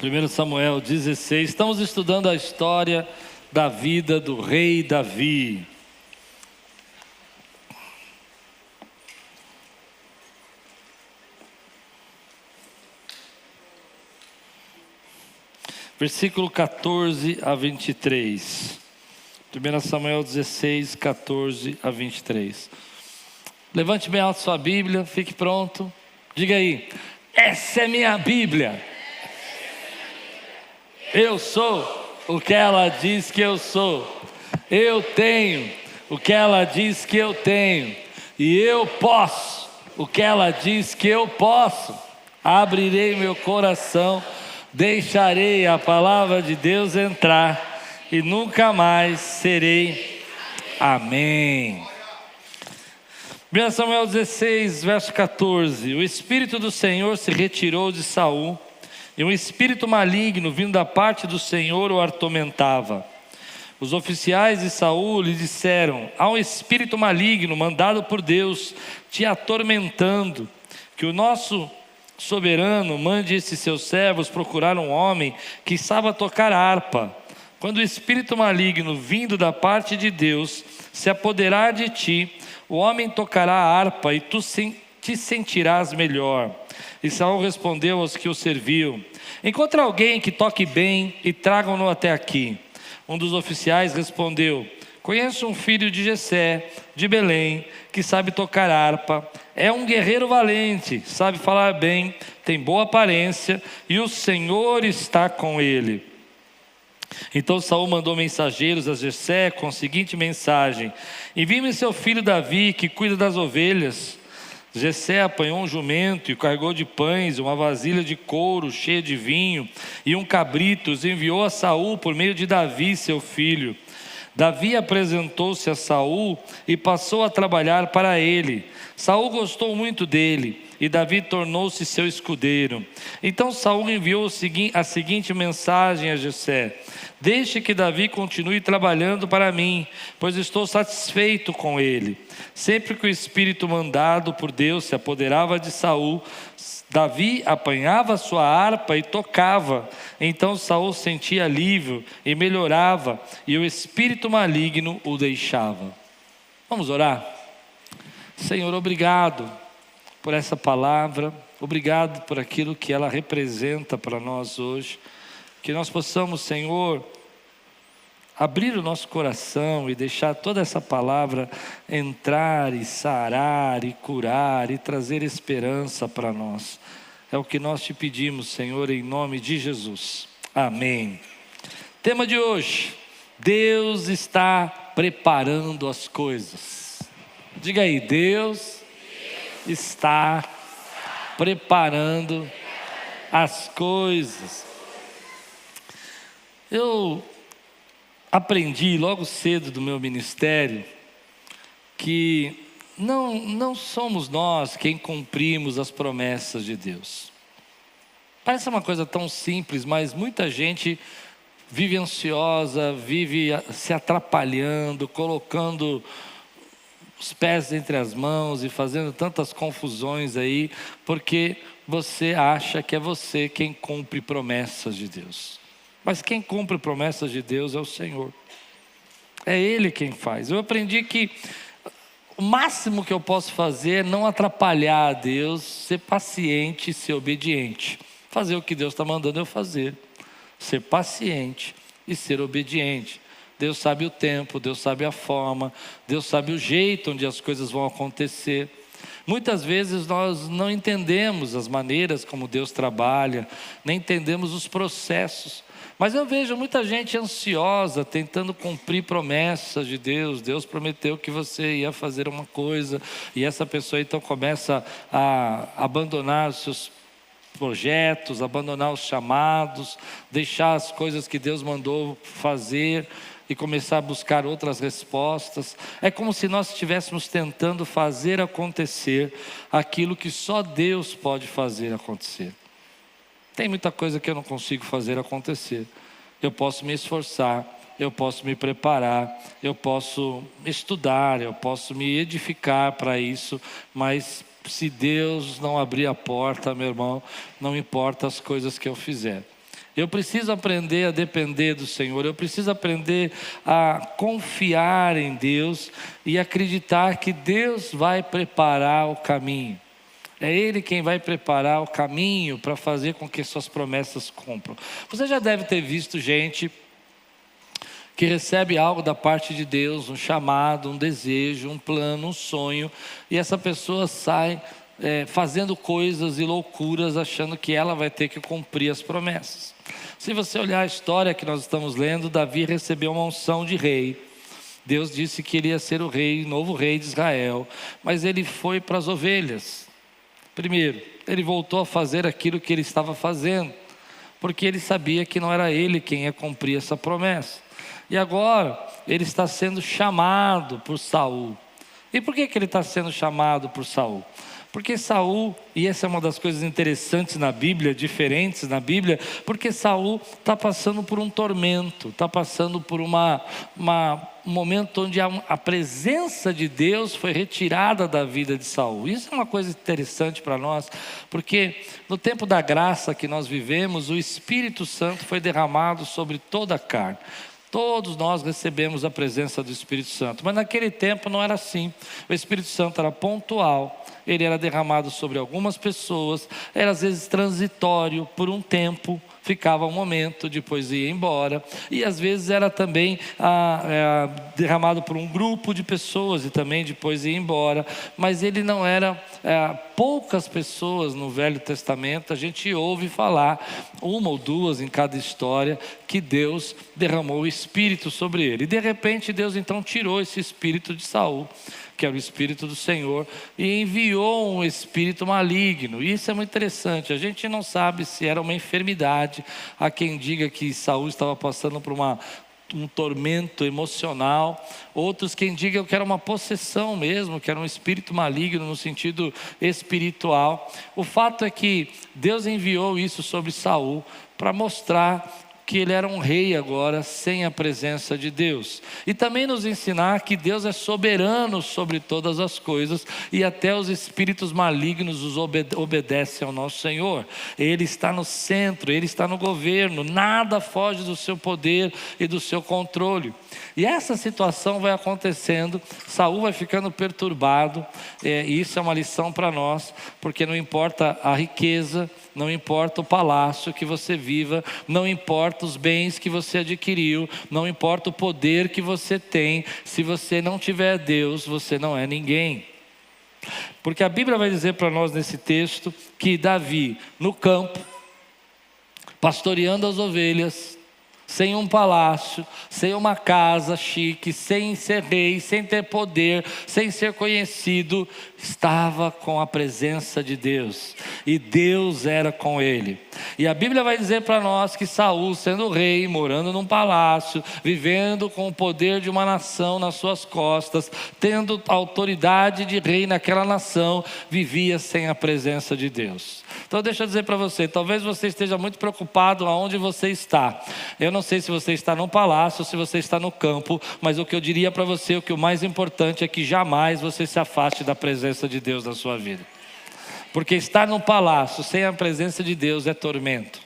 1 Samuel 16, estamos estudando a história da vida do rei Davi. Versículo 14 a 23. 1 Samuel 16, 14 a 23. Levante bem alto sua Bíblia, fique pronto. Diga aí, essa é minha Bíblia. Eu sou o que ela diz que eu sou. Eu tenho o que ela diz que eu tenho. E eu posso o que ela diz que eu posso. Abrirei meu coração, deixarei a palavra de Deus entrar e nunca mais serei. Amém. 1 Samuel 16, verso 14. O Espírito do Senhor se retirou de Saul, e um espírito maligno vindo da parte do Senhor o atormentava. Os oficiais de Saul lhe disseram: há um espírito maligno mandado por Deus te atormentando. Que o nosso soberano mande esses seus servos procurar um homem que saiba tocar harpa. Quando o espírito maligno vindo da parte de Deus se apoderar de ti, o homem tocará a harpa e tu te sentirás melhor. E Saul respondeu aos que o serviam: encontre alguém que toque bem e tragam-no até aqui. Um dos oficiais respondeu: conheço um filho de Jessé, de Belém, que sabe tocar harpa. É um guerreiro valente, sabe falar bem, tem boa aparência, e o Senhor está com ele. Então Saul mandou mensageiros a Jessé com a seguinte mensagem: envie-me seu filho Davi, que cuida das ovelhas. Jessé apanhou um jumento e carregou de pães, uma vasilha de couro cheia de vinho e um cabrito, os enviou a Saul por meio de Davi, seu filho. Davi apresentou-se a Saul e passou a trabalhar para ele. Saul gostou muito dele e Davi tornou-se seu escudeiro. Então Saul enviou a seguinte mensagem a Jessé: deixe que Davi continue trabalhando para mim, pois estou satisfeito com ele. Sempre que o espírito mandado por Deus se apoderava de Saul, Davi apanhava sua harpa e tocava. Então Saul sentia alívio e melhorava, e o espírito maligno o deixava. Vamos orar? Senhor, obrigado por essa palavra, obrigado por aquilo que ela representa para nós hoje. Que nós possamos, Senhor, abrir o nosso coração e deixar toda essa palavra entrar e sarar e curar e trazer esperança para nós. É o que nós te pedimos, Senhor, em nome de Jesus. Amém. Tema de hoje: Deus está preparando as coisas. Diga aí, Deus está preparando as coisas. Eu aprendi logo cedo do meu ministério que não somos nós quem cumprimos as promessas de Deus. Parece uma coisa tão simples, mas muita gente vive ansiosa, vive se atrapalhando, colocando os pés entre as mãos e fazendo tantas confusões aí, porque você acha que é você quem cumpre promessas de Deus. Mas quem cumpre promessas de Deus é o Senhor. É Ele quem faz. Eu aprendi que o máximo que eu posso fazer é não atrapalhar a Deus, ser paciente e ser obediente. Fazer o que Deus está mandando eu fazer. Ser paciente e ser obediente. Deus sabe o tempo, Deus sabe a forma, Deus sabe o jeito onde as coisas vão acontecer. Muitas vezes nós não entendemos as maneiras como Deus trabalha, nem entendemos os processos. Mas eu vejo muita gente ansiosa, tentando cumprir promessas de Deus. Deus prometeu que você ia fazer uma coisa, e essa pessoa então começa a abandonar os seus projetos, abandonar os chamados, deixar as coisas que Deus mandou fazer e começar a buscar outras respostas. É como se nós estivéssemos tentando fazer acontecer aquilo que só Deus pode fazer acontecer. Tem muita coisa que eu não consigo fazer acontecer. Eu posso me esforçar, eu posso me preparar, eu posso estudar, eu posso me edificar para isso, mas se Deus não abrir a porta, meu irmão, não importa as coisas que eu fizer. Eu preciso aprender a depender do Senhor, eu preciso aprender a confiar em Deus e acreditar que Deus vai preparar o caminho. É Ele quem vai preparar o caminho para fazer com que suas promessas cumpram. Você já deve ter visto gente que recebe algo da parte de Deus, um chamado, um desejo, um plano, um sonho, e essa pessoa sai fazendo coisas e loucuras, achando que ela vai ter que cumprir as promessas. Se você olhar a história que nós estamos lendo, Davi recebeu uma unção de rei. Deus disse que ele ia ser o rei, novo rei de Israel, mas ele foi para as ovelhas. Primeiro, ele voltou a fazer aquilo que ele estava fazendo, porque ele sabia que não era ele quem ia cumprir essa promessa. E agora, ele está sendo chamado por Saul. E por que ele está sendo chamado por Saul? Porque Saul, e essa é uma das coisas interessantes na Bíblia, diferentes na Bíblia, porque Saul está passando por um tormento, está passando por um momento onde a presença de Deus foi retirada da vida de Saul. Isso é uma coisa interessante para nós, porque no tempo da graça que nós vivemos, o Espírito Santo foi derramado sobre toda a carne. Todos nós recebemos a presença do Espírito Santo, mas naquele tempo não era assim. O Espírito Santo era pontual, ele era derramado sobre algumas pessoas, era às vezes transitório por um tempo, ficava um momento, depois ia embora, e às vezes era também derramado por um grupo de pessoas e também depois ia embora, mas ele não era poucas pessoas no Velho Testamento. A gente ouve falar, uma ou duas em cada história, que Deus derramou o Espírito sobre ele, e de repente Deus então tirou esse Espírito de Saul, que era o Espírito do Senhor, e enviou um espírito maligno. Isso é muito interessante, a gente não sabe se era uma enfermidade. Há quem diga que Saul estava passando por um tormento emocional, outros quem digam que era uma possessão mesmo, que era um espírito maligno no sentido espiritual. O fato é que Deus enviou isso sobre Saul para mostrar que ele era um rei agora sem a presença de Deus, e também nos ensinar que Deus é soberano sobre todas as coisas, e até os espíritos malignos obedecem ao nosso Senhor. Ele está no centro, Ele está no governo, nada foge do seu poder e do seu controle. E essa situação vai acontecendo, Saul vai ficando perturbado, e isso é uma lição para nós, porque não importa a riqueza, não importa o palácio que você viva, não importa os bens que você adquiriu, não importa o poder que você tem, se você não tiver Deus, você não é ninguém. Porque a Bíblia vai dizer para nós nesse texto que Davi, no campo, pastoreando as ovelhas, sem um palácio, sem uma casa chique, sem ser rei, sem ter poder, sem ser conhecido, estava com a presença de Deus, e Deus era com ele. E a Bíblia vai dizer para nós que Saul, sendo rei, morando num palácio, vivendo com o poder de uma nação nas suas costas, tendo autoridade de rei naquela nação, vivia sem a presença de Deus. Então deixa eu dizer para você, talvez você esteja muito preocupado aonde você está. Eu não sei se você está no palácio ou se você está no campo, mas o que eu diria para você, o que o mais importante é que jamais você se afaste da presença de Deus na sua vida. Porque estar no palácio sem a presença de Deus é tormento.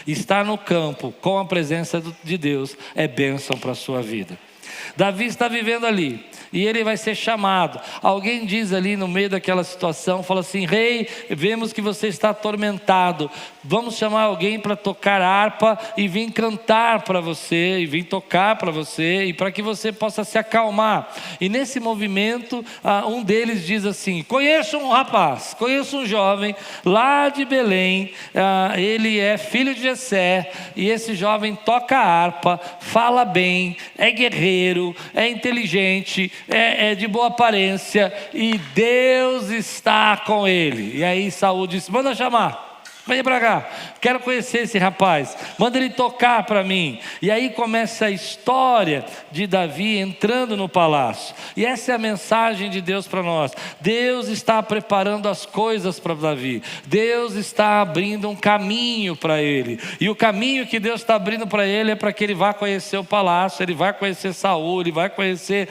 Estar no campo com a presença de Deus é bênção para a sua vida. Davi está vivendo ali, e ele vai ser chamado. Alguém diz ali no meio daquela situação, fala assim: rei, vemos que você está atormentado, vamos chamar alguém para tocar harpa e vir cantar para você, e vir tocar para você, e para que você possa se acalmar. E nesse movimento, um deles diz assim: conheço um rapaz, conheço um jovem lá de Belém, ele é filho de Jessé, e esse jovem toca harpa, fala bem, é guerreiro, é inteligente, é de boa aparência, e Deus está com ele. E aí Saul disse: manda chamar, vem para cá, quero conhecer esse rapaz, manda ele tocar para mim. E aí começa a história de Davi entrando no palácio. E essa é a mensagem de Deus para nós. Deus está preparando as coisas para Davi. Deus está abrindo um caminho para ele. E o caminho que Deus está abrindo para ele é para que ele vá conhecer o palácio, ele vai conhecer Saul, ele vai conhecer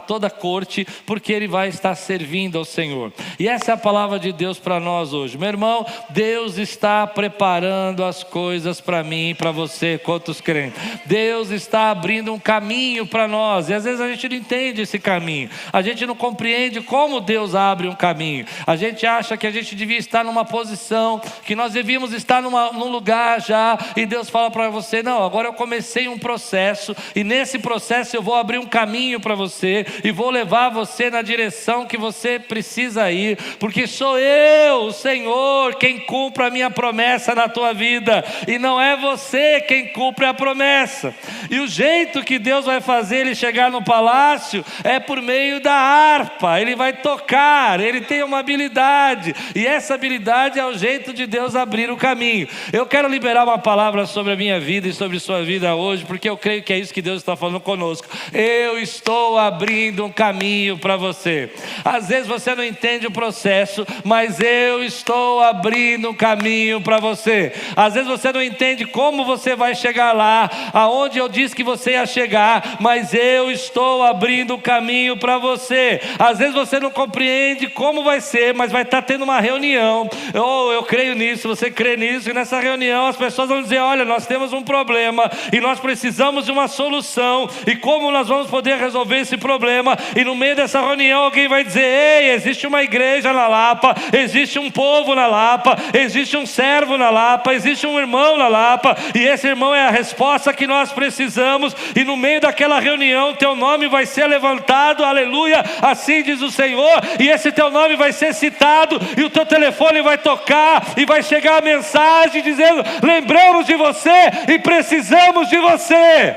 toda a corte, porque ele vai estar servindo ao Senhor. E essa é a palavra de Deus para nós hoje. Meu irmão, Deus está preparando as coisas para mim e para você, quantos crentes. Deus está abrindo um caminho para nós, e às vezes a gente não entende esse caminho, a gente não compreende como Deus abre um caminho. A gente acha que a gente devia estar numa posição, que nós devíamos estar num lugar já, e Deus fala para você: não, agora eu comecei um processo, e nesse processo eu vou abrir um caminho para você, e vou levar você na direção que você precisa ir, porque sou eu, o Senhor, quem cumpre a minha promessa na tua vida, e não é você quem cumpre a promessa. E o jeito que Deus vai fazer ele chegar no palácio é por meio da harpa. Ele vai tocar, ele tem uma habilidade, e essa habilidade é o jeito de Deus abrir o caminho. Eu quero liberar uma palavra sobre a minha vida e sobre sua vida hoje, porque eu creio que é isso que Deus está falando conosco. Eu estou abrindo um caminho para você. Às vezes você não entende o processo, mas eu estou abrindo um caminho para você. Às vezes você não entende como você vai chegar lá, aonde eu disse que você ia chegar, mas eu estou abrindo um caminho para você. Às vezes você não compreende como vai ser, mas vai estar tendo uma reunião. Eu creio nisso, você crê nisso, e nessa reunião as pessoas vão dizer: olha, nós temos um problema e nós precisamos de uma solução, e como nós vamos poder resolver esse problema? E no meio dessa reunião alguém vai dizer: ei, existe uma igreja na Lapa, existe um povo na Lapa, existe um servo na Lapa, existe um irmão na Lapa, e esse irmão é a resposta que nós precisamos. E no meio daquela reunião teu nome vai ser levantado, aleluia, assim diz o Senhor, e esse teu nome vai ser citado, e o teu telefone vai tocar, e vai chegar a mensagem dizendo: lembramos de você e precisamos de você.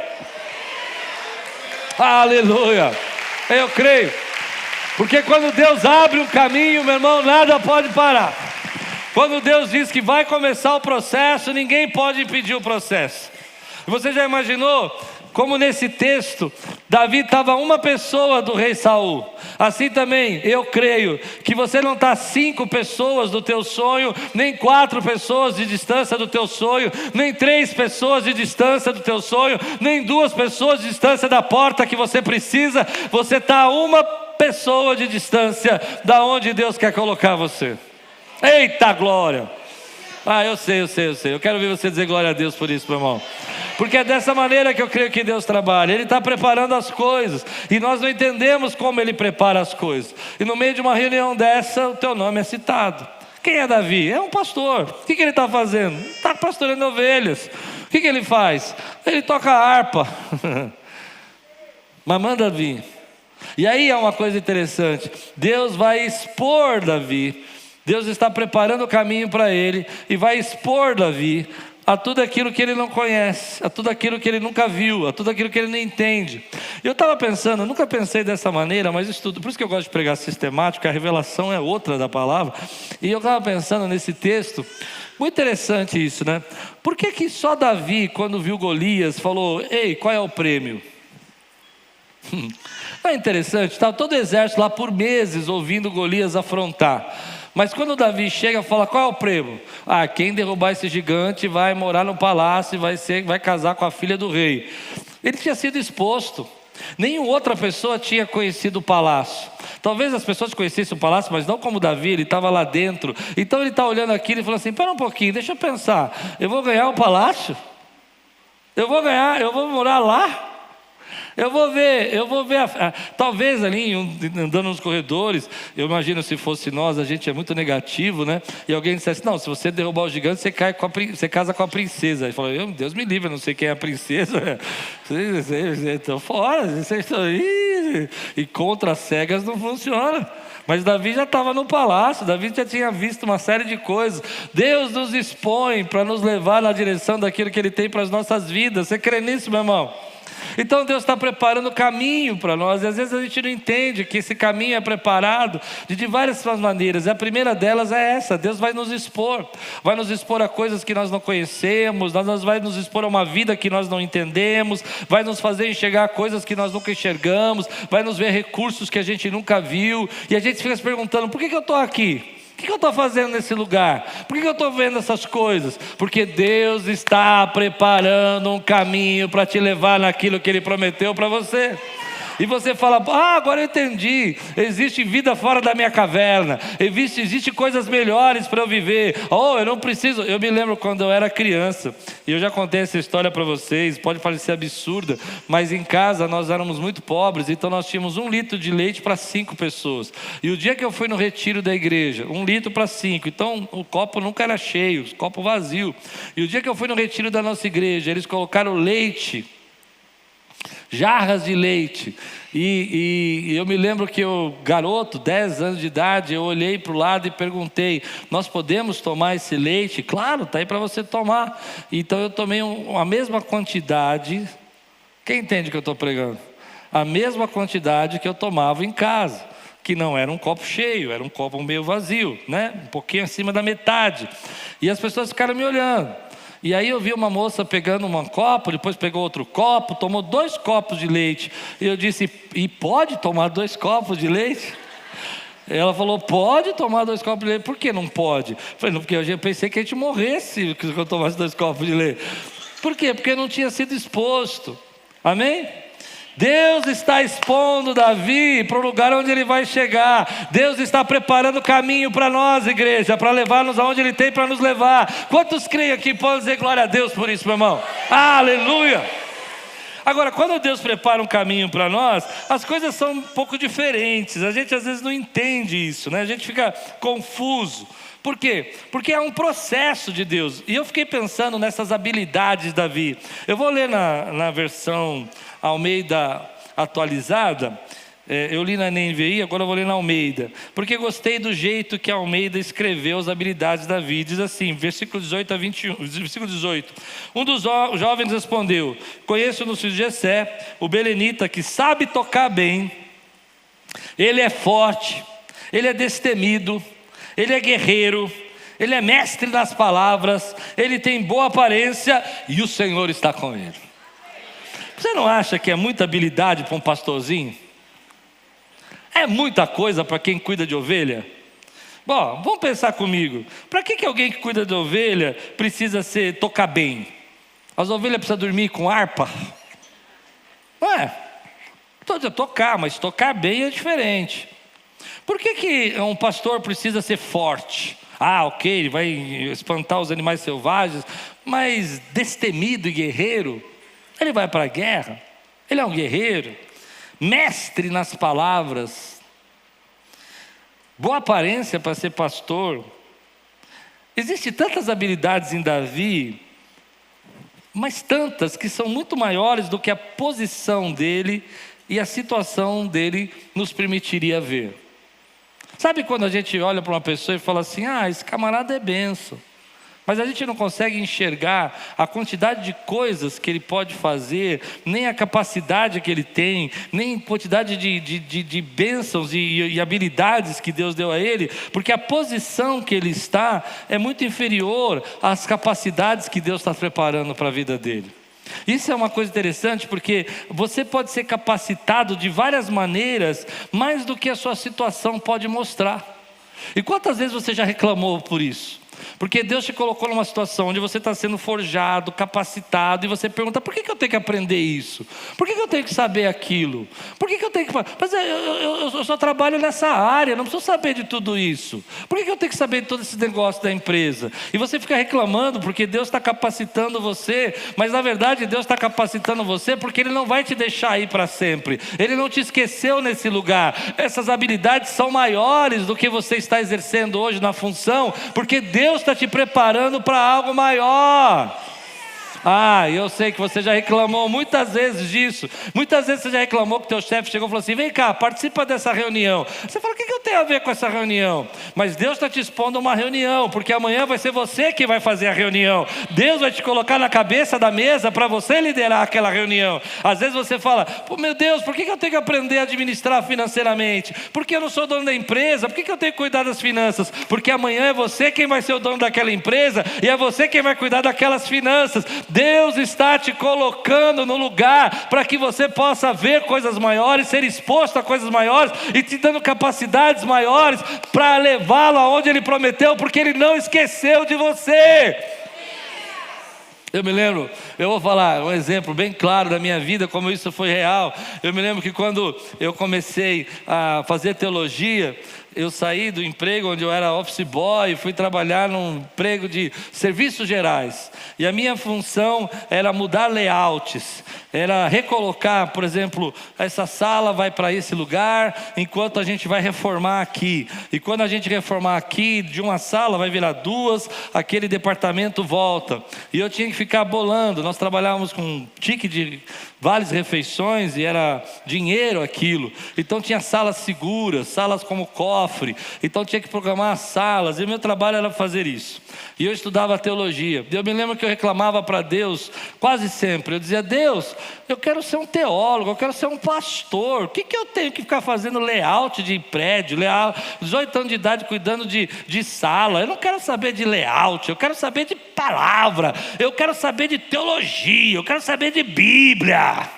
Aleluia, eu creio, porque quando Deus abre um caminho, meu irmão, nada pode parar. Quando Deus diz que vai começar o processo, ninguém pode impedir o processo. Você já imaginou como nesse texto Davi estava uma pessoa do rei Saul? Assim também eu creio que você não está 5 pessoas do teu sonho, nem 4 pessoas de distância do teu sonho, nem 3 pessoas de distância do teu sonho, nem 2 pessoas de distância da porta que você precisa. Você está a uma pessoa de distância da onde Deus quer colocar você. Eita glória! Eu sei. Eu quero ver você dizer glória a Deus por isso, meu irmão. Porque é dessa maneira que eu creio que Deus trabalha. Ele está preparando as coisas, e nós não entendemos como Ele prepara as coisas. E no meio de uma reunião dessa, o teu nome é citado. Quem é Davi? É um pastor. O que ele está fazendo? Está pastoreando ovelhas. O que ele faz? Ele toca a harpa. Mas manda vir. E aí é uma coisa interessante. Deus vai expor Davi. Deus está preparando o caminho para ele, e vai expor Davi a tudo aquilo que ele não conhece, a tudo aquilo que ele nunca viu, a tudo aquilo que ele não entende. Eu estava pensando, eu nunca pensei dessa maneira, mas estudo, por isso que eu gosto de pregar sistemático, a revelação é outra da palavra. E eu estava pensando nesse texto, muito interessante isso, né? Por que só Davi, quando viu Golias, falou: ei, qual é o prêmio? É interessante, estava todo o exército lá por meses ouvindo Golias afrontar. Mas quando Davi chega e fala: qual é o prêmio? Quem derrubar esse gigante vai morar no palácio e vai casar com a filha do rei. Ele tinha sido exposto. Nenhuma outra pessoa tinha conhecido o palácio. Talvez as pessoas conhecessem o palácio, mas não como Davi, ele estava lá dentro. Então ele está olhando aquilo e falou assim: espera um pouquinho, deixa eu pensar. Eu vou ganhar o palácio? Eu vou morar lá? Eu vou ver, talvez ali andando nos corredores, eu imagino se fosse nós, a gente é muito negativo, né? E alguém dissesse: não, se você derrubar o gigante, você casa com a princesa. Ele falou: Deus me livre, eu não sei quem é a princesa. Vocês estão fora, vocês estão aí. E contra as cegas não funciona. Mas Davi já estava no palácio, Davi já tinha visto uma série de coisas. Deus nos expõe para nos levar na direção daquilo que Ele tem para as nossas vidas. Você crê nisso, meu irmão? Então Deus está preparando o caminho para nós, e às vezes a gente não entende que esse caminho é preparado de várias maneiras. A primeira delas é essa: Deus vai nos expor a coisas que nós não conhecemos, vai nos expor a uma vida que nós não entendemos, vai nos fazer enxergar coisas que nós nunca enxergamos, vai nos ver recursos que a gente nunca viu, e a gente fica se perguntando: por que eu estou aqui? O que eu estou fazendo nesse lugar? Por que eu estou vendo essas coisas? Porque Deus está preparando um caminho para te levar naquilo que Ele prometeu para você. E você fala: agora eu entendi, existe vida fora da minha caverna, existe coisas melhores para eu viver. Eu não preciso. Eu me lembro quando eu era criança, e eu já contei essa história para vocês, pode parecer absurda, mas em casa nós éramos muito pobres, então nós tínhamos 1 litro de leite para 5 pessoas. E o dia que eu fui no retiro da igreja, 1 litro para 5, então o copo nunca era cheio, o copo vazio. E o dia que eu fui no retiro da nossa igreja, eles colocaram leite, jarras de leite, e eu me lembro que eu, garoto, 10 anos de idade, eu olhei para o lado e perguntei: nós podemos tomar esse leite? Claro, está aí para você tomar. Então eu tomei a mesma quantidade. Quem entende o que eu estou pregando? A mesma quantidade que eu tomava em casa, que não era um copo cheio, era um copo meio vazio, né? Um pouquinho acima da metade. E as pessoas ficaram me olhando. E aí eu vi uma moça pegando um copo, depois pegou outro copo, tomou 2 copos de leite. E eu disse: e pode tomar 2 copos de leite? Ela falou: pode tomar 2 copos de leite. Por que não pode? Eu falei: não, porque eu pensei que a gente morresse se eu tomasse 2 copos de leite. Por quê? Porque não tinha sido exposto. Amém? Deus está expondo Davi para o lugar onde ele vai chegar. Deus está preparando o caminho para nós, igreja, para levar-nos aonde Ele tem para nos levar. Quantos creem aqui podem dizer glória a Deus por isso, meu irmão? Aleluia! Agora, quando Deus prepara um caminho para nós, as coisas são um pouco diferentes. A gente às vezes não entende isso, né? A gente fica confuso. Por quê? Porque é um processo de Deus. E eu fiquei pensando nessas habilidades de Davi. Eu vou ler na versão Almeida atualizada. Eu li na NVI, agora eu vou ler na Almeida, porque gostei do jeito que a Almeida escreveu as habilidades de Davi. Diz assim, versículo 18 a 21, versículo 18: um dos jovens respondeu: conheço no filho de Jessé, o belenita, que sabe tocar bem. Ele é forte, ele é destemido, ele é guerreiro, ele é mestre das palavras, ele tem boa aparência e o Senhor está com ele. Você não acha que é muita habilidade para um pastorzinho? É muita coisa para quem cuida de ovelha? Bom, vamos pensar comigo. Para que alguém que cuida de ovelha precisa tocar bem? As ovelhas precisam dormir com harpa? Não é? Pode tocar, mas tocar bem é diferente. Por que um pastor precisa ser forte? Ok, ele vai espantar os animais selvagens, mas destemido e guerreiro? Ele vai para a guerra, ele é um guerreiro, mestre nas palavras, boa aparência para ser pastor. Existem tantas habilidades em Davi, mas tantas que são muito maiores do que a posição dele e a situação dele nos permitiria ver. Sabe quando a gente olha para uma pessoa e fala assim: esse camarada é benção, mas a gente não consegue enxergar a quantidade de coisas que ele pode fazer, nem a capacidade que ele tem, nem a quantidade de bênçãos e habilidades que Deus deu a ele, porque a posição que ele está é muito inferior às capacidades que Deus está preparando para a vida dele. Isso é uma coisa interessante, porque você pode ser capacitado de várias maneiras, mais do que a sua situação pode mostrar. E quantas vezes você já reclamou por isso? Porque Deus te colocou numa situação onde você está sendo forjado, capacitado, e você pergunta: por que eu tenho que aprender isso? Por que eu tenho que saber aquilo? Por que eu tenho que... Mas eu só trabalho nessa área, não preciso saber de tudo isso. Por que eu tenho que saber de todo esse negócio da empresa? E você fica reclamando porque Deus está capacitando você, mas na verdade Deus está capacitando você porque Ele não vai te deixar aí para sempre. Ele não te esqueceu nesse lugar. Essas habilidades são maiores do que você está exercendo hoje na função, porque Deus está te preparando para algo maior. Eu sei que você já reclamou muitas vezes disso. Muitas vezes você já reclamou que teu chefe chegou e falou assim: vem cá, participa dessa reunião. Você fala: o que eu tem a ver com essa reunião? Mas Deus está te expondo a uma reunião, porque amanhã vai ser você que vai fazer a reunião. Deus vai te colocar na cabeça da mesa para você liderar aquela reunião. Às vezes você fala, pô, meu Deus, por que eu tenho que aprender a administrar financeiramente? Porque eu não sou dono da empresa, por que eu tenho que cuidar das finanças? Porque amanhã é você quem vai ser o dono daquela empresa e é você quem vai cuidar daquelas finanças. Deus está te colocando no lugar para que você possa ver coisas maiores, ser exposto a coisas maiores e te dando capacidades maiores para levá-lo aonde Ele prometeu, porque Ele não esqueceu de você. Eu me lembro, eu vou falar um exemplo bem claro da minha vida, como isso foi real. Eu me lembro que quando eu comecei a fazer teologia, eu saí do emprego onde eu era office boy, fui trabalhar num emprego de serviços gerais. E a minha função era mudar layouts, era recolocar, por exemplo, essa sala vai para esse lugar, enquanto a gente vai reformar aqui. E quando a gente reformar aqui, de uma sala vai virar duas, aquele departamento volta. E eu tinha que ficar bolando, nós trabalhávamos com tique de várias refeições e era dinheiro aquilo. Então tinha salas seguras, salas como cofre. Então tinha que programar as salas e o meu trabalho era fazer isso. E eu estudava teologia. Eu me lembro que eu reclamava para Deus quase sempre. Eu dizia, Deus, eu quero ser um teólogo, eu quero ser um pastor. O que eu tenho que ficar fazendo layout de prédio, 18 anos de idade cuidando de sala? Eu não quero saber de layout, eu quero saber de palavra, eu quero saber de teologia, eu quero saber de Bíblia.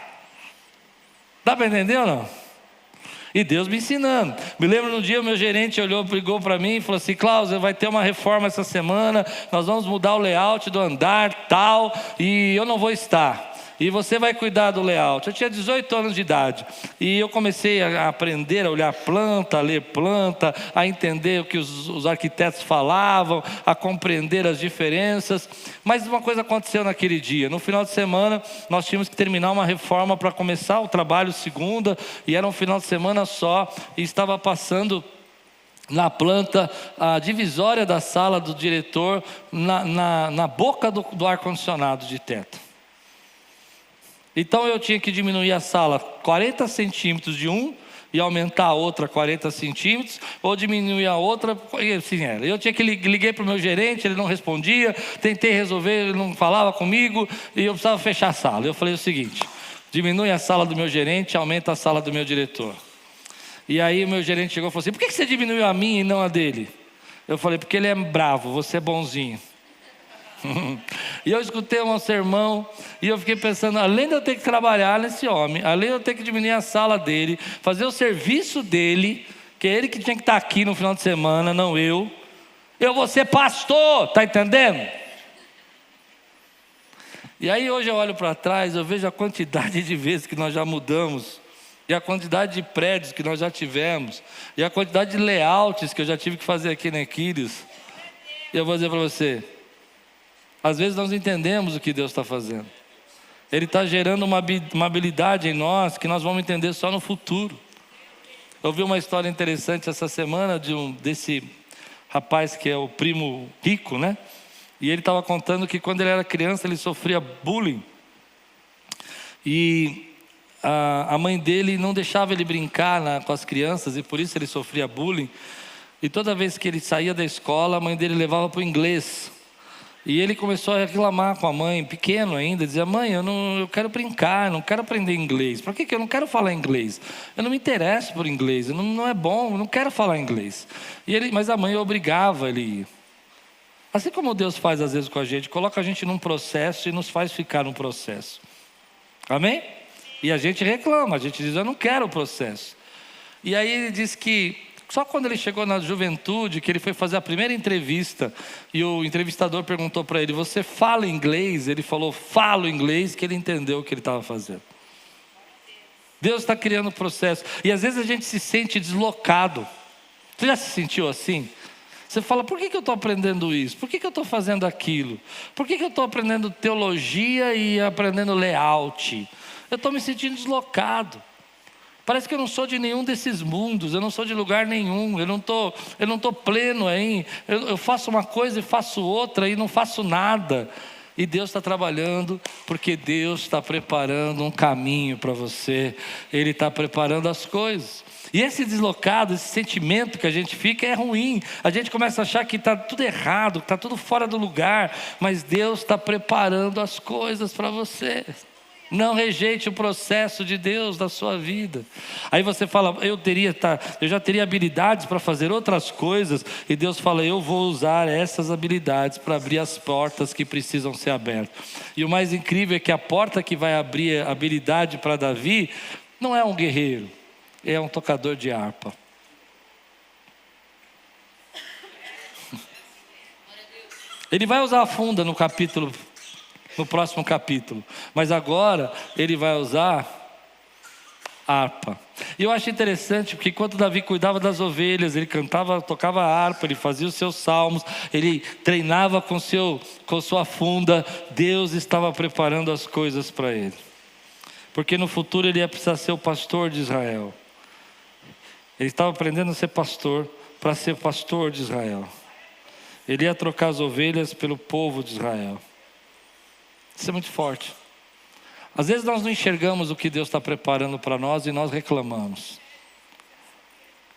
Dá para entender ou não? E Deus me ensinando. Me lembro no dia o meu gerente ligou para mim e falou assim, Cláudio, vai ter uma reforma essa semana, nós vamos mudar o layout do andar tal, e eu não vou estar. E você vai cuidar do layout. Eu tinha 18 anos de idade. E eu comecei a aprender a olhar planta, a ler planta, a entender o que os arquitetos falavam, a compreender as diferenças. Mas uma coisa aconteceu naquele dia. No final de semana, nós tínhamos que terminar uma reforma para começar o trabalho segunda. E era um final de semana só. E estava passando na planta a divisória da sala do diretor na boca do ar-condicionado de teto. Então eu tinha que diminuir a sala 40 centímetros de um e aumentar a outra 40 centímetros, ou diminuir a outra, assim era. Eu tinha que liguei para o meu gerente, ele não respondia, tentei resolver, ele não falava comigo, e eu precisava fechar a sala. Eu falei o seguinte, diminui a sala do meu gerente, aumenta a sala do meu diretor. E aí o meu gerente chegou e falou assim, por que você diminuiu a minha e não a dele? Eu falei, porque ele é bravo, você é bonzinho. E eu escutei um sermão e eu fiquei pensando, além de eu ter que trabalhar nesse homem, além de eu ter que diminuir a sala dele, fazer o serviço dele, que é ele que tinha que estar aqui no final de semana, não eu vou ser pastor, tá entendendo? E aí hoje eu olho para trás, eu vejo a quantidade de vezes que nós já mudamos, e a quantidade de prédios que nós já tivemos, e a quantidade de layouts que eu já tive que fazer aqui na Aquiles. E eu vou dizer para você, às vezes nós entendemos o que Deus está fazendo. Ele está gerando uma habilidade em nós que nós vamos entender só no futuro. Eu vi uma história interessante essa semana desse rapaz que é o primo rico, né? E ele estava contando que quando ele era criança ele sofria bullying. E a mãe dele não deixava ele brincar com as crianças e por isso ele sofria bullying. E toda vez que ele saía da escola, a mãe dele levava para o inglês. E ele começou a reclamar com a mãe, pequeno ainda, dizia, mãe, eu quero brincar, eu não quero aprender inglês. Por que eu não quero falar inglês? Eu não me interesso por inglês, não é bom, eu não quero falar inglês. Mas a mãe obrigava ele a ir. Assim como Deus faz às vezes com a gente, coloca a gente num processo e nos faz ficar num processo. Amém? E a gente reclama, a gente diz, eu não quero o processo. E aí ele diz que só quando ele chegou na juventude, que ele foi fazer a primeira entrevista, e o entrevistador perguntou para ele, você fala inglês? Ele falou, falo inglês, que ele entendeu o que ele estava fazendo. Deus está criando um processo. E às vezes a gente se sente deslocado. Você já se sentiu assim? Você fala, por que eu estou aprendendo isso? Por que eu estou fazendo aquilo? Por que eu estou aprendendo teologia e aprendendo layout? Eu estou me sentindo deslocado. Parece que eu não sou de nenhum desses mundos, eu não sou de lugar nenhum, eu não tô pleno aí, eu faço uma coisa e faço outra e não faço nada. E Deus está trabalhando, porque Deus está preparando um caminho para você. Ele está preparando as coisas. E esse deslocado, esse sentimento que a gente fica é ruim. A gente começa a achar que está tudo errado, que está tudo fora do lugar. Mas Deus está preparando as coisas para você. Não rejeite o processo de Deus na sua vida. Aí você fala, eu já teria habilidades para fazer outras coisas. E Deus fala, eu vou usar essas habilidades para abrir as portas que precisam ser abertas. E o mais incrível é que a porta que vai abrir a habilidade para Davi não é um guerreiro, é um tocador de harpa. Ele vai usar a funda no próximo capítulo, mas agora ele vai usar harpa. E eu acho interessante porque enquanto Davi cuidava das ovelhas, ele cantava, tocava harpa, ele fazia os seus salmos, ele treinava com sua funda. Deus estava preparando as coisas para ele, porque no futuro ele ia precisar ser o pastor de Israel. Ele estava aprendendo a ser pastor para ser pastor de Israel. Ele ia trocar as ovelhas pelo povo de Israel. Isso é muito forte. Às vezes nós não enxergamos o que Deus está preparando para nós e nós reclamamos.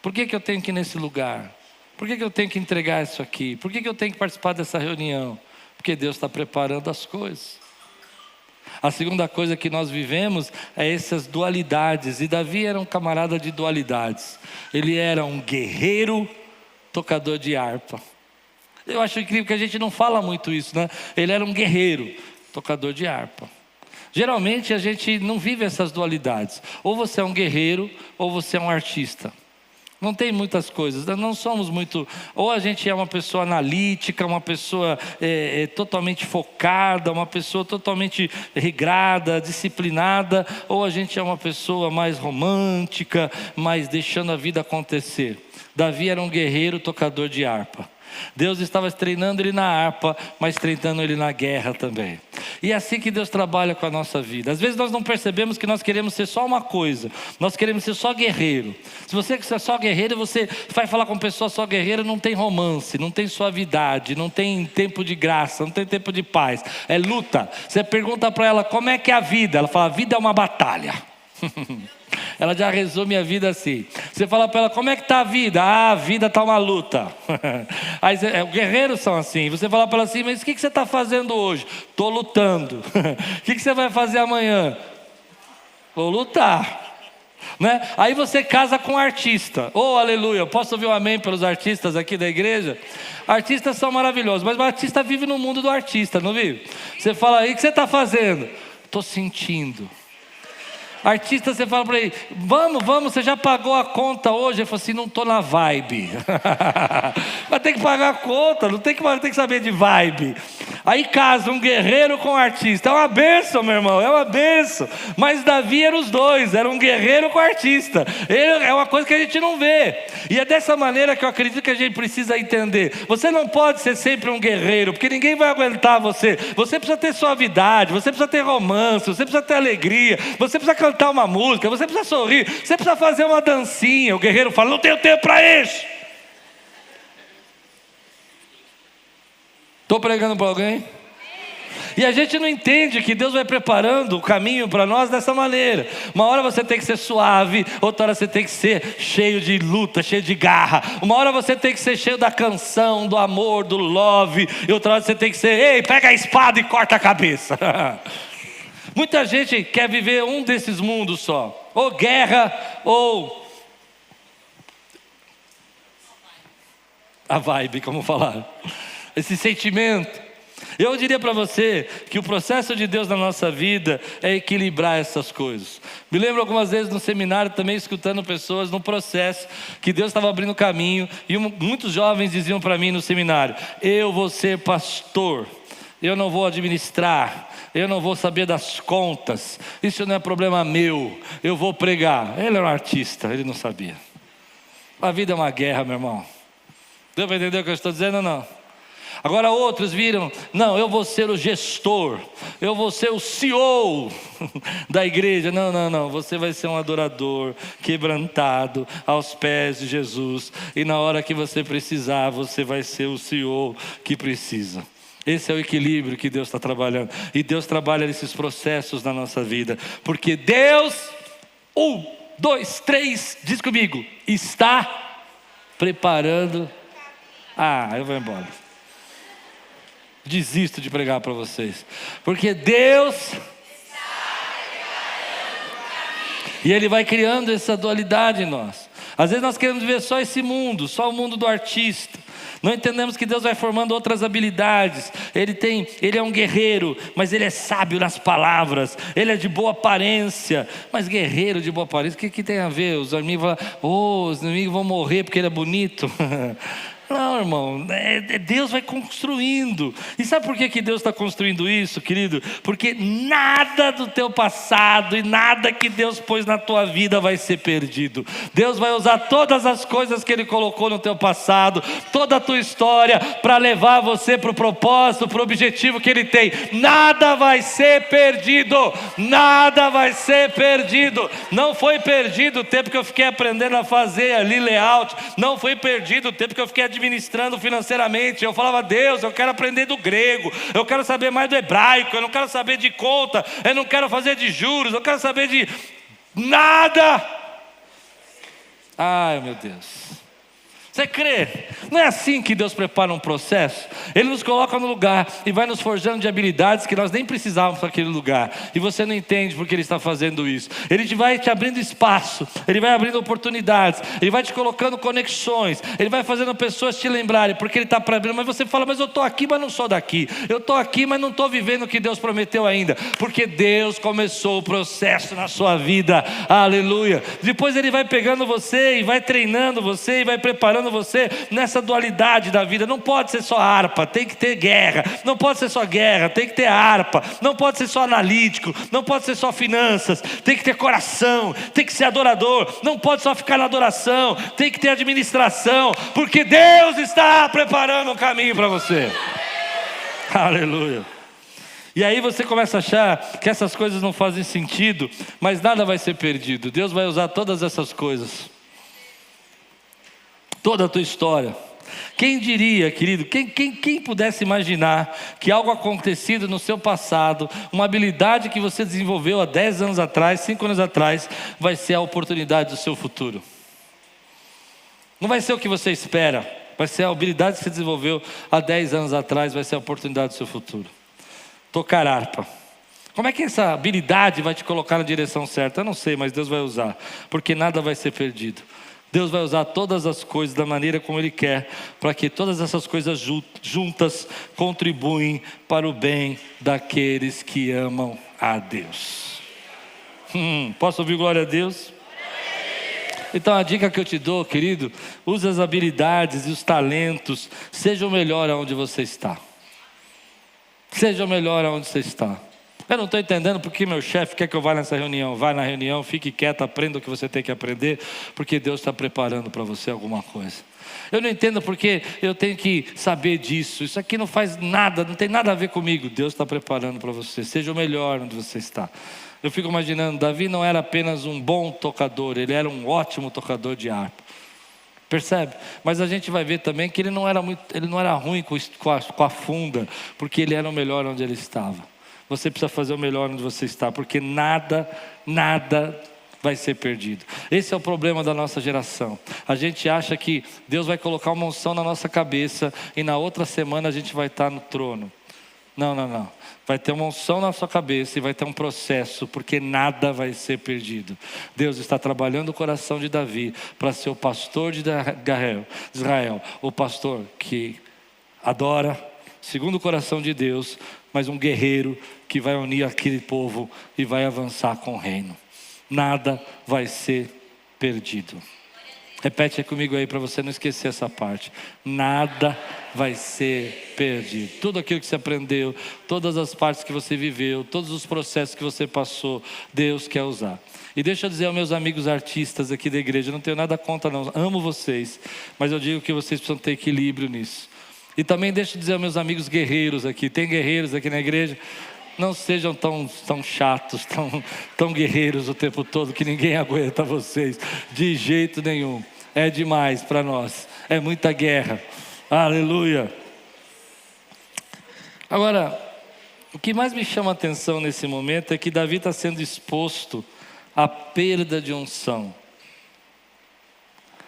Por que eu tenho que ir nesse lugar? Por que eu tenho que entregar isso aqui? Por que eu tenho que participar dessa reunião? Porque Deus está preparando as coisas. A segunda coisa que nós vivemos é essas dualidades. E Davi era um camarada de dualidades. Ele era um guerreiro, tocador de harpa. Eu acho incrível que a gente não fala muito isso, né? Ele era um guerreiro, tocador de harpa. Geralmente a gente não vive essas dualidades. Ou você é um guerreiro, ou você é um artista. Não tem muitas coisas, não somos muito... Ou a gente é uma pessoa analítica, uma pessoa totalmente focada, uma pessoa totalmente regrada, disciplinada, ou a gente é uma pessoa mais romântica, mais deixando a vida acontecer. Davi era um guerreiro tocador de harpa. Deus estava treinando ele na harpa, mas treinando ele na guerra também. E é assim que Deus trabalha com a nossa vida. Às vezes nós não percebemos que nós queremos ser só uma coisa. Nós queremos ser só guerreiro. Se você quiser só guerreiro, você vai falar com pessoa só guerreira, não tem romance, não tem suavidade, não tem tempo de graça, não tem tempo de paz. É luta. Você pergunta para ela como é que é a vida. Ela fala, a vida é uma batalha. Ela já resume a vida assim. Você fala para ela, como é que está a vida? Ah, a vida está uma luta. Aí os guerreiros são assim. Você fala para ela assim, mas o que você está fazendo hoje? Estou lutando. O que você vai fazer amanhã? Vou lutar. Né? Aí você casa com um artista. Oh, aleluia, posso ouvir um amém pelos artistas aqui da igreja? Artistas são maravilhosos, mas o artista vive no mundo do artista, não vive? Você fala aí, o que você está fazendo? Estou sentindo. Artista, você fala para ele, vamos, você já pagou a conta hoje? Ele fala assim, não estou na vibe. Mas tem que pagar a conta, não tem que saber de vibe. Aí casa um guerreiro com um artista. É uma bênção, meu irmão, é uma bênção. Mas Davi era os dois, era um guerreiro com artista. É uma coisa que a gente não vê. E é dessa maneira que eu acredito que a gente precisa entender. Você não pode ser sempre um guerreiro, porque ninguém vai aguentar você. Você precisa ter suavidade, você precisa ter romance, você precisa ter alegria, você precisa cantar uma música, você precisa sorrir, você precisa fazer uma dancinha. O guerreiro fala, não tenho tempo para isso. Estou pregando para alguém? E a gente não entende que Deus vai preparando o caminho para nós dessa maneira. Uma hora você tem que ser suave, outra hora você tem que ser cheio de luta, cheio de garra. Uma hora você tem que ser cheio da canção, do amor, do love. E outra hora você tem que ser, ei, pega a espada e corta a cabeça. Muita gente quer viver um desses mundos só. Ou guerra, ou a vibe, como falar. Esse sentimento. Eu diria para você que o processo de Deus na nossa vida é equilibrar essas coisas. Me lembro algumas vezes no seminário também escutando pessoas no processo que Deus estava abrindo caminho. E muitos jovens diziam para mim no seminário, eu vou ser pastor, eu não vou administrar, eu não vou saber das contas, isso não é problema meu, eu vou pregar. Ele era um artista, ele não sabia. A vida é uma guerra, meu irmão. Deu para entender o que eu estou dizendo ou não? Agora outros viram, não, eu vou ser o gestor, eu vou ser o CEO da igreja. Não, você vai ser um adorador, quebrantado, aos pés de Jesus. E na hora que você precisar, você vai ser o CEO que precisa. Esse é o equilíbrio que Deus está trabalhando. E Deus trabalha nesses processos na nossa vida. Porque Deus, 1, 2, 3, diz comigo, está preparando. Eu vou embora. Desisto de pregar para vocês. Porque Deus... E Ele vai criando essa dualidade em nós. Às vezes nós queremos ver só esse mundo, só o mundo do artista. Não entendemos que Deus vai formando outras habilidades. Ele é um guerreiro, mas ele é sábio nas palavras. Ele é de boa aparência, mas guerreiro de boa aparência. O que tem a ver? Os amigos falam, os inimigos vão morrer porque ele é bonito. Não, irmão, Deus vai construindo. E sabe por que Deus está construindo isso, querido? Porque nada do teu passado e nada que Deus pôs na tua vida vai ser perdido. Deus vai usar todas as coisas que Ele colocou no teu passado, toda a tua história, para levar você para o propósito, para o objetivo que Ele tem. Nada vai ser perdido, nada vai ser perdido. Não foi perdido o tempo que eu fiquei aprendendo a fazer ali layout, não foi perdido o tempo que eu fiquei administrando financeiramente. Eu falava, Deus, eu quero aprender do grego, eu quero saber mais do hebraico, eu não quero saber de conta, eu não quero fazer de juros, eu quero saber de nada. Ai, meu Deus. Você crê? Não é assim que Deus prepara um processo? Ele nos coloca no lugar e vai nos forjando de habilidades que nós nem precisávamos para aquele lugar. E você não entende porque Ele está fazendo isso. Ele vai te abrindo espaço, Ele vai abrindo oportunidades, Ele vai te colocando conexões, Ele vai fazendo pessoas te lembrarem, porque Ele está para abrir. Mas você fala, mas eu estou aqui, mas não sou daqui. Eu estou aqui, mas não estou vivendo o que Deus prometeu ainda. Porque Deus começou o processo na sua vida. Aleluia. Depois Ele vai pegando você e vai treinando você e vai preparando você nessa dualidade da vida. Não pode ser só harpa, tem que ter guerra. Não pode ser só guerra, tem que ter harpa. Não pode ser só analítico, não pode ser só finanças, tem que ter coração, tem que ser adorador. Não pode só ficar na adoração, tem que ter administração, porque Deus está preparando um caminho para você. Aleluia. E aí você começa a achar que essas coisas não fazem sentido, mas nada vai ser perdido. Deus vai usar todas essas coisas, toda a tua história. Quem diria, querido, quem pudesse imaginar que algo acontecido no seu passado, uma habilidade que você desenvolveu há 10 anos atrás, 5 anos atrás, vai ser a oportunidade do seu futuro? Não vai ser o que você espera, vai ser a habilidade que você desenvolveu há 10 anos atrás, vai ser a oportunidade do seu futuro. Tocar harpa. Como é que essa habilidade vai te colocar na direção certa? Eu não sei, mas Deus vai usar, porque nada vai ser perdido. Deus vai usar todas as coisas da maneira como Ele quer, para que todas essas coisas juntas contribuem para o bem daqueles que amam a Deus. Posso ouvir glória a Deus? Então a dica que eu te dou, querido, use as habilidades e os talentos, seja o melhor aonde você está. Seja o melhor aonde você está. Eu não estou entendendo porque meu chefe quer que eu vá nessa reunião. Vai na reunião, fique quieto, aprenda o que você tem que aprender, porque Deus está preparando para você alguma coisa. Eu não entendo porque eu tenho que saber disso. Isso aqui não faz nada, não tem nada a ver comigo. Deus está preparando para você. Seja o melhor onde você está. Eu fico imaginando, Davi não era apenas um bom tocador, ele era um ótimo tocador de harpa. Percebe? Mas a gente vai ver também que ele não era ruim com a funda, porque ele era o melhor onde ele estava. Você precisa fazer o melhor onde você está, porque nada vai ser perdido. Esse é o problema da nossa geração. A gente acha que Deus vai colocar uma unção na nossa cabeça e na outra semana a gente vai estar no trono. Não. Vai ter uma unção na sua cabeça e vai ter um processo, porque nada vai ser perdido. Deus está trabalhando o coração de Davi para ser o pastor de Israel, o pastor que adora, segundo o coração de Deus, mas um guerreiro que vai unir aquele povo e vai avançar com o reino. Nada vai ser perdido. Repete comigo aí para você não esquecer essa parte. Nada vai ser perdido. Tudo aquilo que você aprendeu, todas as partes que você viveu, todos os processos que você passou, Deus quer usar. E deixa eu dizer aos meus amigos artistas aqui da igreja, eu não tenho nada contra não, amo vocês, mas eu digo que vocês precisam ter equilíbrio nisso. E também deixa eu dizer aos meus amigos guerreiros aqui, tem guerreiros aqui na igreja? Não sejam tão chatos, tão guerreiros o tempo todo que ninguém aguenta vocês, de jeito nenhum. É demais para nós, é muita guerra. Aleluia. Agora, o que mais me chama a atenção nesse momento é que Davi está sendo exposto à perda de unção.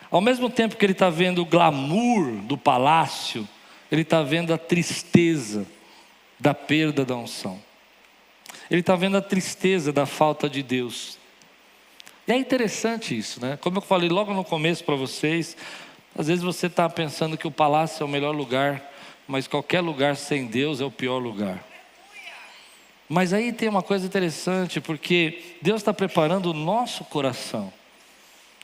Ao mesmo tempo que ele está vendo o glamour do palácio, ele está vendo a tristeza da perda da unção. Ele está vendo a tristeza da falta de Deus. E é interessante isso, né? Como eu falei logo no começo para vocês, às vezes você está pensando que o palácio é o melhor lugar, mas qualquer lugar sem Deus é o pior lugar. Mas aí tem uma coisa interessante, porque Deus está preparando o nosso coração.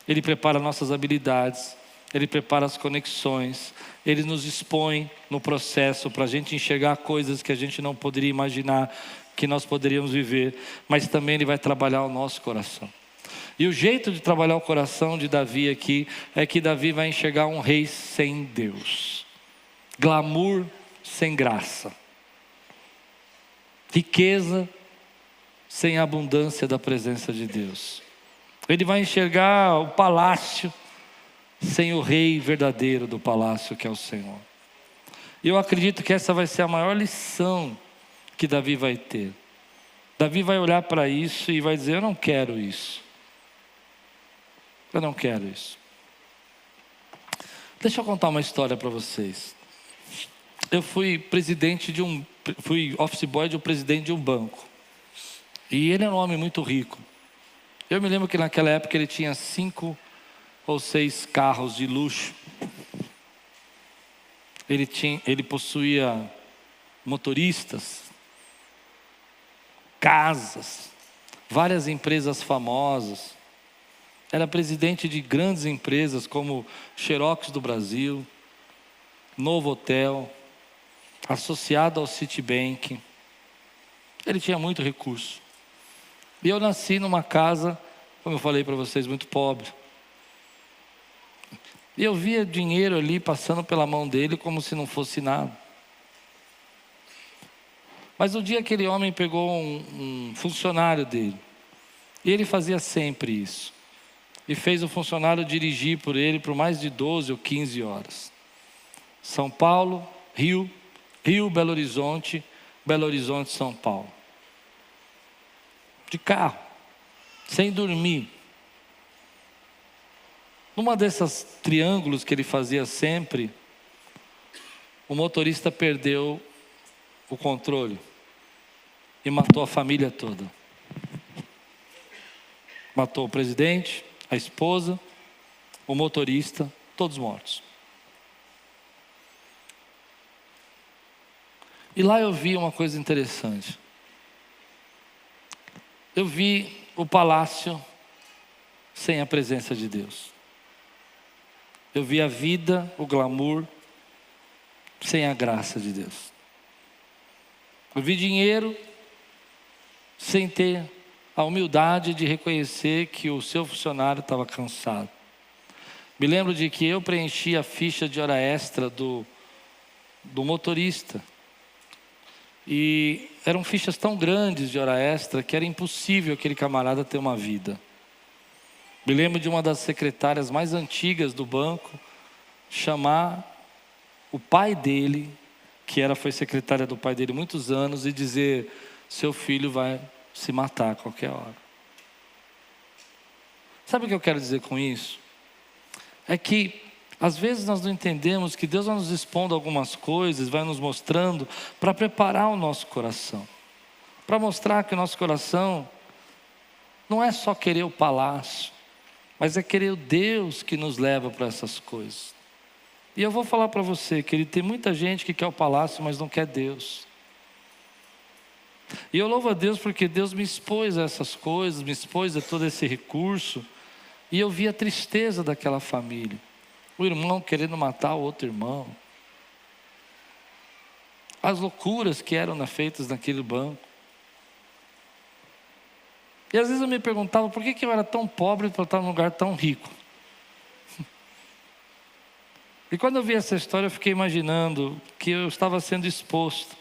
Ele prepara nossas habilidades, Ele prepara as conexões, Ele nos expõe no processo para a gente enxergar coisas que a gente não poderia imaginar que nós poderíamos viver, mas também Ele vai trabalhar o nosso coração. E o jeito de trabalhar o coração de Davi aqui é que Davi vai enxergar um rei sem Deus, glamour sem graça, riqueza sem abundância da presença de Deus. Ele vai enxergar o palácio sem o rei verdadeiro do palácio, que é o Senhor. E eu acredito que essa vai ser a maior lição que Davi vai ter. Davi vai olhar para isso e vai dizer: eu não quero isso. Eu não quero isso. Deixa eu contar uma história para vocês. Eu fui office boy de um presidente de um banco. E ele era um homem muito rico. Eu me lembro que naquela época ele tinha 5 ou 6 carros de luxo. Ele possuía motoristas, casas, várias empresas famosas. Era presidente de grandes empresas como Xerox do Brasil, Novo Hotel, associado ao Citibank. Ele tinha muito recurso. E eu nasci numa casa, como eu falei para vocês, muito pobre. E eu via dinheiro ali passando pela mão dele como se não fosse nada. Mas um dia aquele homem pegou um funcionário dele. E ele fazia sempre isso. E fez o funcionário dirigir por ele por mais de 12 ou 15 horas. São Paulo, Rio, Belo Horizonte, São Paulo. De carro, sem dormir. Numa dessas triângulos que ele fazia sempre, o motorista perdeu o controle e matou a família toda. Matou o presidente, a esposa, o motorista, todos mortos. E lá eu vi uma coisa interessante. Eu vi o palácio sem a presença de Deus. Eu vi a vida, o glamour, sem a graça de Deus. Eu vi dinheiro sem ter a humildade de reconhecer que o seu funcionário estava cansado. Me lembro de que eu preenchi a ficha de hora extra do motorista. E eram fichas tão grandes de hora extra que era impossível aquele camarada ter uma vida. Me lembro de uma das secretárias mais antigas do banco chamar o pai dele, que foi secretária do pai dele muitos anos, e dizer: seu filho vai se matar a qualquer hora. Sabe o que eu quero dizer com isso? É que às vezes nós não entendemos que Deus vai nos expondo algumas coisas, vai nos mostrando para preparar o nosso coração. Para mostrar que o nosso coração não é só querer o palácio, mas é querer o Deus que nos leva para essas coisas. E eu vou falar para você, querido, tem muita gente que quer o palácio, mas não quer Deus. E eu louvo a Deus porque Deus me expôs a essas coisas, me expôs a todo esse recurso. E eu vi a tristeza daquela família. O irmão querendo matar o outro irmão. As loucuras que eram feitas naquele banco. E às vezes eu me perguntava por que eu era tão pobre para estar num lugar tão rico. E quando eu vi essa história eu fiquei imaginando que eu estava sendo exposto.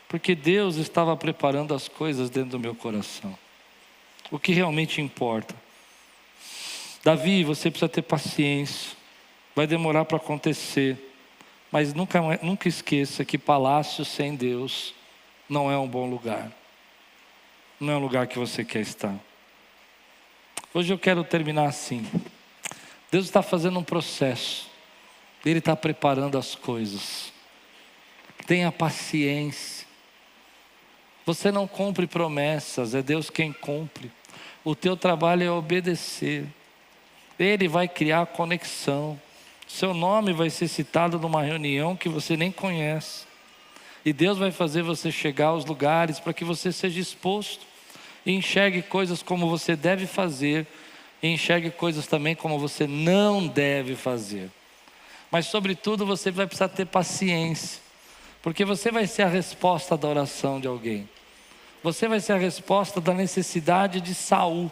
Porque Deus estava preparando as coisas dentro do meu coração. O que realmente importa. Davi, você precisa ter paciência. Vai demorar para acontecer. Mas nunca esqueça que palácio sem Deus não é um bom lugar. Não é um lugar que você quer estar. Hoje eu quero terminar assim. Deus está fazendo um processo. Ele está preparando as coisas. Tenha paciência. Você não cumpre promessas, é Deus quem cumpre. O teu trabalho é obedecer. Ele vai criar conexão. Seu nome vai ser citado numa reunião que você nem conhece. E Deus vai fazer você chegar aos lugares para que você seja exposto. E enxergue coisas como você deve fazer. E enxergue coisas também como você não deve fazer. Mas sobretudo você vai precisar ter paciência. Porque você vai ser a resposta da oração de alguém. Você vai ser a resposta da necessidade de Saul.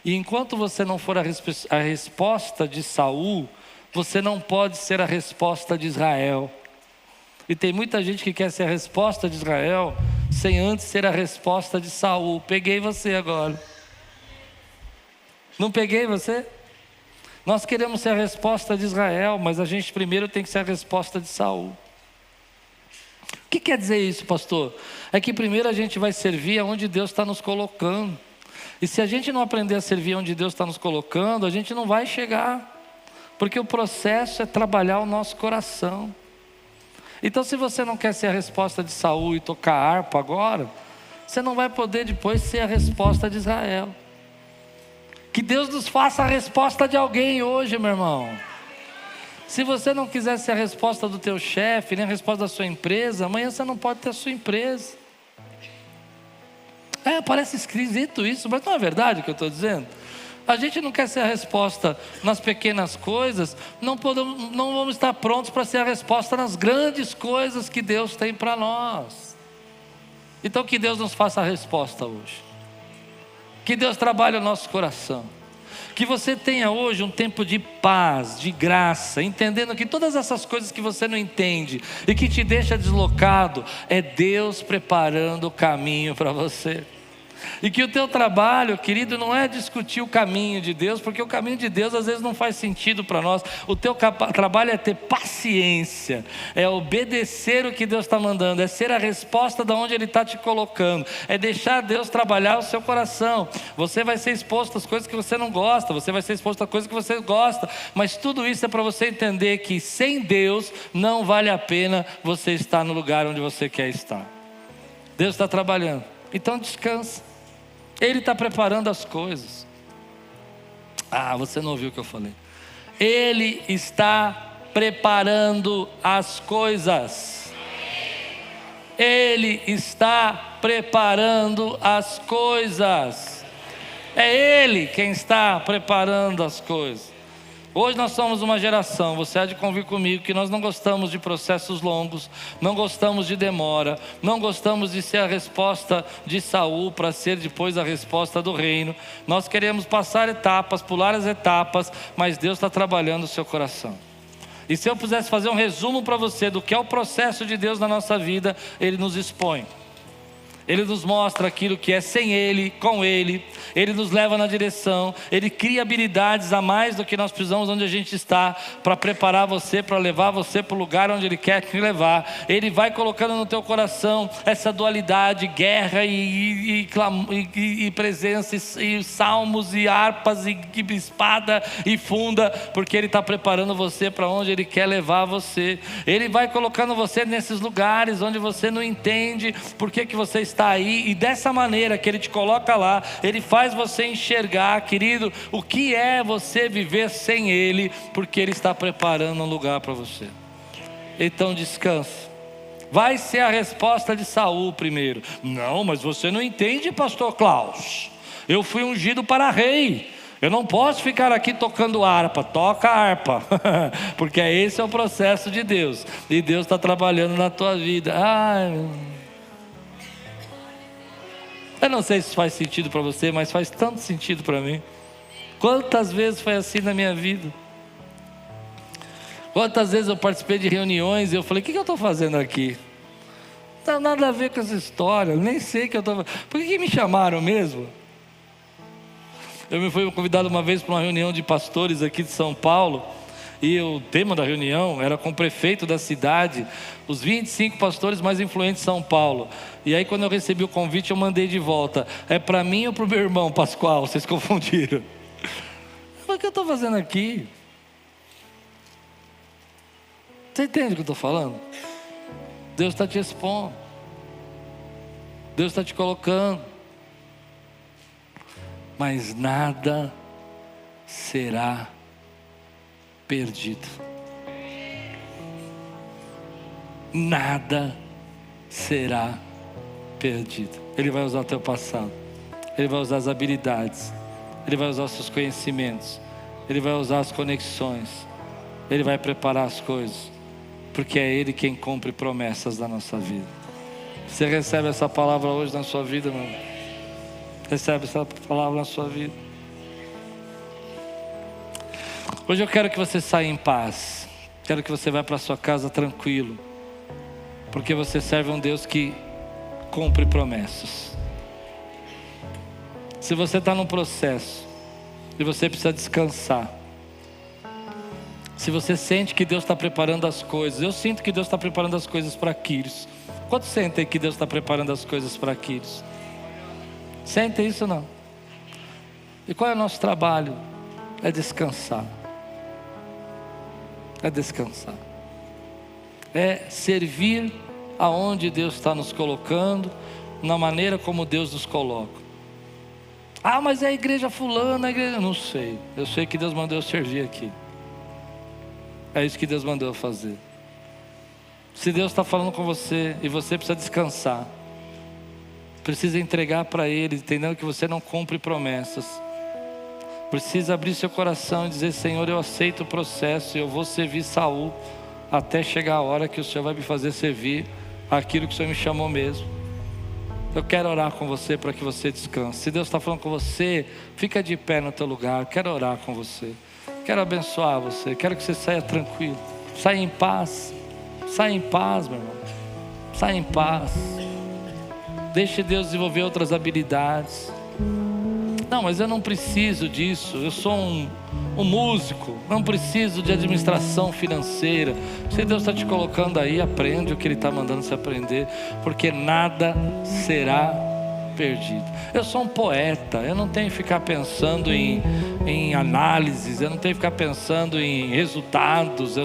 E enquanto você não for a resposta de Saul, você não pode ser a resposta de Israel. E tem muita gente que quer ser a resposta de Israel sem antes ser a resposta de Saul. Peguei você agora. Não peguei você? Nós queremos ser a resposta de Israel, mas a gente primeiro tem que ser a resposta de Saul. O que quer dizer isso, pastor? É que primeiro a gente vai servir aonde Deus está nos colocando. E se a gente não aprender a servir onde Deus está nos colocando, a gente não vai chegar. Porque o processo é trabalhar o nosso coração. Então se você não quer ser a resposta de Saul e tocar harpa agora, você não vai poder depois ser a resposta de Israel. Que Deus nos faça a resposta de alguém hoje, meu irmão. Se você não quiser ser a resposta do teu chefe, nem a resposta da sua empresa, amanhã você não pode ter a sua empresa. Parece esquisito isso, mas não é verdade o que eu estou dizendo? A gente não quer ser a resposta nas pequenas coisas, não vamos estar prontos para ser a resposta nas grandes coisas que Deus tem para nós. Então que Deus nos faça a resposta hoje. Que Deus trabalhe o nosso coração. Que você tenha hoje um tempo de paz, de graça, entendendo que todas essas coisas que você não entende e que te deixa deslocado, é Deus preparando o caminho para você. E que o teu trabalho, querido, não é discutir o caminho de Deus, porque o caminho de Deus às vezes não faz sentido para nós. O teu trabalho é ter paciência, é obedecer o que Deus está mandando, é ser a resposta de onde Ele está te colocando, é deixar Deus trabalhar o seu coração. Você vai ser exposto às coisas que você não gosta, você vai ser exposto a coisas que você gosta, mas tudo isso é para você entender que sem Deus não vale a pena você estar no lugar onde você quer estar. Deus está trabalhando, então descansa. Ele está preparando as coisas. Você não ouviu o que eu falei. Ele está preparando as coisas. Ele está preparando as coisas. É Ele quem está preparando as coisas. Hoje nós somos uma geração, você há de convir comigo, que nós não gostamos de processos longos, não gostamos de demora, não gostamos de ser a resposta de Saul para ser depois a resposta do reino. Nós queremos passar etapas, pular as etapas, mas Deus está trabalhando o seu coração. E se eu pudesse fazer um resumo para você do que é o processo de Deus na nossa vida, Ele nos expõe. Ele nos mostra aquilo que é sem Ele, com Ele. Ele nos leva na direção. Ele cria habilidades a mais do que nós precisamos onde a gente está, para preparar você, para levar você para o lugar onde Ele quer te levar. Ele vai colocando no teu coração essa dualidade, guerra e presença, e salmos, e harpas, e espada e funda, porque Ele está preparando você para onde Ele quer levar você. Ele vai colocando você nesses lugares onde você não entende por que você está aí, e dessa maneira que Ele te coloca lá, Ele faz você enxergar, querido, o que é você viver sem Ele, porque Ele está preparando um lugar para você. Então descansa. Vai ser a resposta de Saul primeiro. Não, mas você não entende, pastor Klaus. Eu fui ungido para rei. Eu não posso ficar aqui tocando harpa. Toca a harpa. Porque esse é o processo de Deus. E Deus está trabalhando na tua vida. Eu não sei se faz sentido para você, mas faz tanto sentido para mim. Quantas vezes foi assim na minha vida? Quantas vezes eu participei de reuniões e eu falei, o que eu estou fazendo aqui? Não tem nada a ver com essa história, eu nem sei o que eu estou fazendo. Por que me chamaram mesmo? Eu me fui convidado uma vez para uma reunião de pastores aqui de São Paulo, E o tema da reunião era com o prefeito da cidade, os 25 pastores mais influentes de São Paulo. E aí quando eu recebi o convite eu mandei de volta. É para mim ou para o meu irmão Pascoal? Vocês confundiram. Mas o que eu estou fazendo aqui? Você entende o que eu estou falando? Deus está te expondo. Deus está te colocando. Mas nada será perdido. Nada será perdido. Ele vai usar o teu passado. Ele vai usar as habilidades. Ele vai usar os seus conhecimentos. Ele vai usar as conexões. Ele vai preparar as coisas. Porque é Ele quem cumpre promessas da nossa vida. Você recebe essa palavra hoje na sua vida, meu irmão? Recebe essa palavra na sua vida. Hoje eu quero que você saia em paz. Quero que você vá para a sua casa tranquilo. Porque você serve um Deus que cumpre promessas. Se você está num processo e você precisa descansar, se você sente que Deus está preparando as coisas, eu sinto que Deus está preparando as coisas para Quírios. Quantos sentem que Deus está preparando as coisas para Quírios? Sentem isso ou não? E qual é o nosso trabalho? É descansar. É descansar. É servir aonde Deus está nos colocando, na maneira como Deus nos coloca. Ah, mas é a igreja fulana, a igreja... Não sei. Eu sei que Deus mandou eu servir aqui. É isso que Deus mandou eu fazer. Se Deus está falando com você e você precisa descansar, precisa entregar para Ele, entendendo que você não cumpre promessas, precisa abrir seu coração e dizer: Senhor, eu aceito o processo, eu vou servir Saul até chegar a hora que o Senhor vai me fazer servir aquilo que o Senhor me chamou mesmo. Eu quero orar com você para que você descanse. Se Deus está falando com você, fica de pé no teu lugar. Quero orar com você. Quero abençoar você. Quero que você saia tranquilo. Saia em paz. Saia em paz, meu irmão. Saia em paz. Deixe Deus desenvolver outras habilidades. Não, mas eu não preciso disso. Eu sou um músico. Não preciso de administração financeira. Se Deus está te colocando aí, aprende o que Ele está mandando você aprender. Porque nada será perdido. Eu sou um poeta. Eu não tenho que ficar pensando em análises. Eu não tenho que ficar pensando em resultados.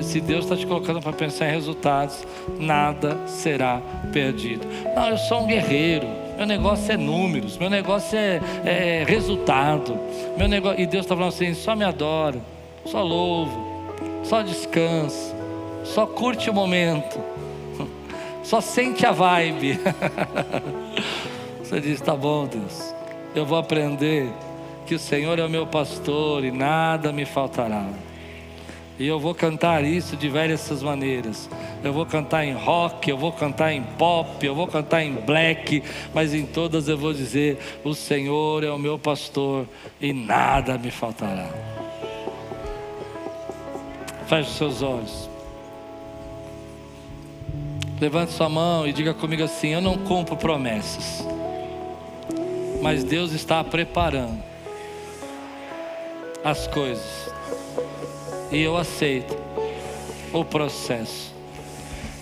Se Deus está te colocando para pensar em resultados, nada será perdido. Não, eu sou um guerreiro. Meu negócio é números, meu negócio é resultado. Meu negócio... E Deus está falando assim: só me adora, só louvo, só descansa, só curte o momento, só sente a vibe. Você diz: tá bom, Deus, eu vou aprender que o Senhor é o meu pastor e nada me faltará. E eu vou cantar isso de diversas maneiras. Eu vou cantar em rock, eu vou cantar em pop, eu vou cantar em black, mas em todas eu vou dizer: o Senhor é o meu pastor e nada me faltará. Feche os seus olhos. Levante sua mão e diga comigo assim: eu não cumpro promessas, mas Deus está preparando as coisas. E eu aceito o processo.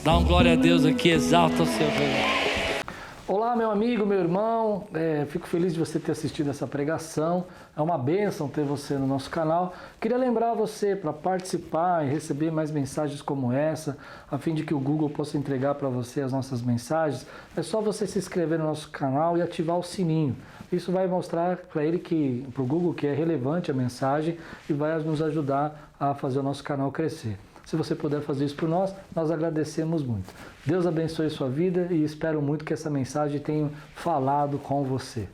Dá um glória a Deus aqui, exalta o seu nome. Olá, meu amigo, meu irmão, fico feliz de você ter assistido essa pregação. É uma bênção ter você no nosso canal. Queria lembrar você para participar e receber mais mensagens como essa, a fim de que o Google possa entregar para você as nossas mensagens. É só você se inscrever no nosso canal e ativar o sininho. Isso vai mostrar para o Google, que é relevante a mensagem e vai nos ajudar a fazer o nosso canal crescer. Se você puder fazer isso por nós, nós agradecemos muito. Deus abençoe sua vida e espero muito que essa mensagem tenha falado com você.